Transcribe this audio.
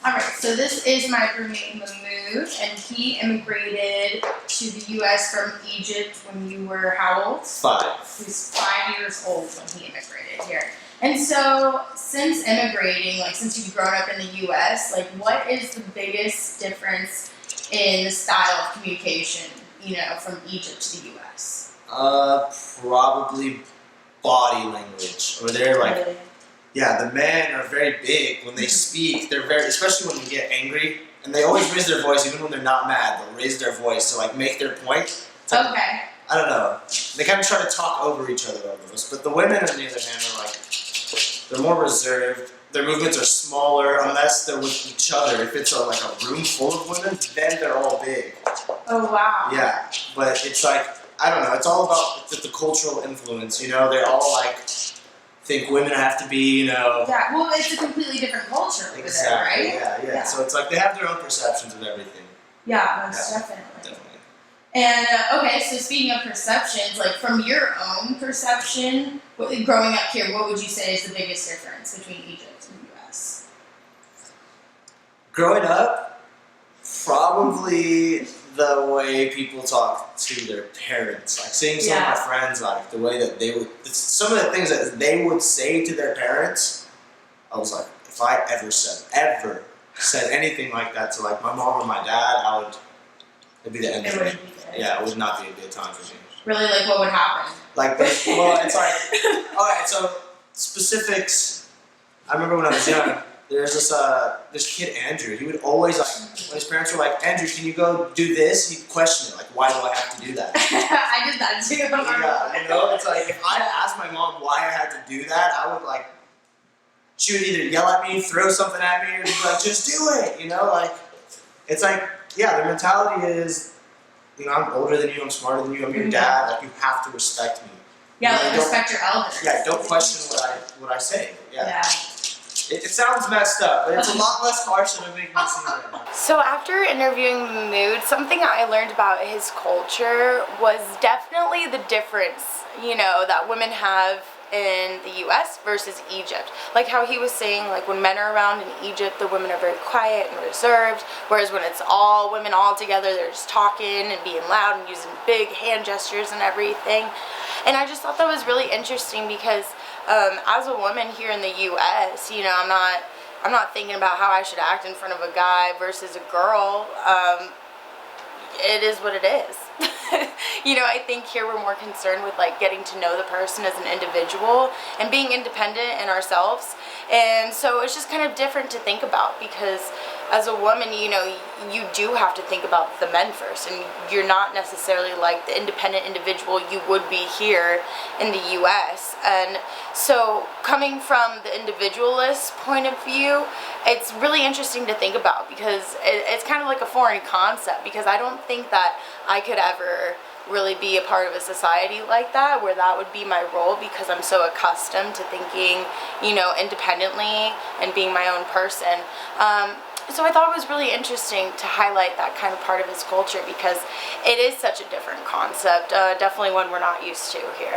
Alright, so this is my roommate Mahmood, and he immigrated to the U.S. from Egypt when you were how old? 5. He was 5 years old when he immigrated here. And so, since immigrating, like since you've grown up in the U.S., like what is the biggest difference in the style of communication, from Egypt to the U.S.? Probably body language. Or they're like, Really? yeah, the men are very big when they speak. They're very, especially when they get angry, and they always raise their voice, even when they're not mad. They'll raise their voice to like make their point. It's like, Okay. I don't know. They kind of try to talk over each other almost. But the women, on the other hand, are like, they're more reserved. Their movements are smaller unless they're with each other. If it's like a room full of women, then they're all big. Oh wow. Yeah, but it's like, I don't know. It's all about the cultural influence. They all like think women have to be, Yeah. Well, it's a completely different culture over Exactly. there, right? Yeah. So it's like they have their own perceptions of everything. Yeah, most definitely. And okay, so speaking of perceptions, like from your own perception, growing up here, what would you say is the biggest difference between Egypt and the U.S.? Growing up, probably the way people talk to their parents. Like seeing some of my friends, like the way that they would, some of the things that they would say to their parents, I was like, if I ever said anything like that to like my mom or my dad, it'd be the end of me. Yeah, it would not be a good time for me. Really, like what would happen? Like, well, it's like, alright, so specifics. I remember when I was young, there's this kid, Andrew. He would always, like, when his parents were like, Andrew, can you go do this? He'd question it, like, why do I have to do that? I did that too. Yeah, it's like, if I asked my mom why I had to do that, I would, like, she would either yell at me, throw something at me, or be like, just do it, like, it's like, yeah, their mentality is, I'm older than you, I'm smarter than you, I'm your dad, like, you have to respect me. Yeah, like, respect your elders. Yeah, don't question what I say. Yeah. It sounds messed up, but it's a lot less harsh than it makes me seem right now. So after interviewing Mahmood, something I learned about his culture was definitely the difference, that women have in the U.S. versus Egypt. Like how he was saying, like when men are around in Egypt, the women are very quiet and reserved, whereas when it's all women all together, they're just talking and being loud and using big hand gestures and everything. And I just thought that was really interesting because as a woman here in the U.S., I'm not thinking about how I should act in front of a guy versus a girl. It is what it is. I think here we're more concerned with like getting to know the person as an individual and being independent in ourselves. And so it's just kind of different to think about because as a woman, you do have to think about the men first, and you're not necessarily like the independent individual you would be here in the U.S. And so coming from the individualist point of view, it's really interesting to think about because it's kind of like a foreign concept because I don't think that I could ever really be a part of a society like that where that would be my role because I'm so accustomed to thinking, independently and being my own person. So I thought it was really interesting to highlight that kind of part of his culture because it is such a different concept, definitely one we're not used to here.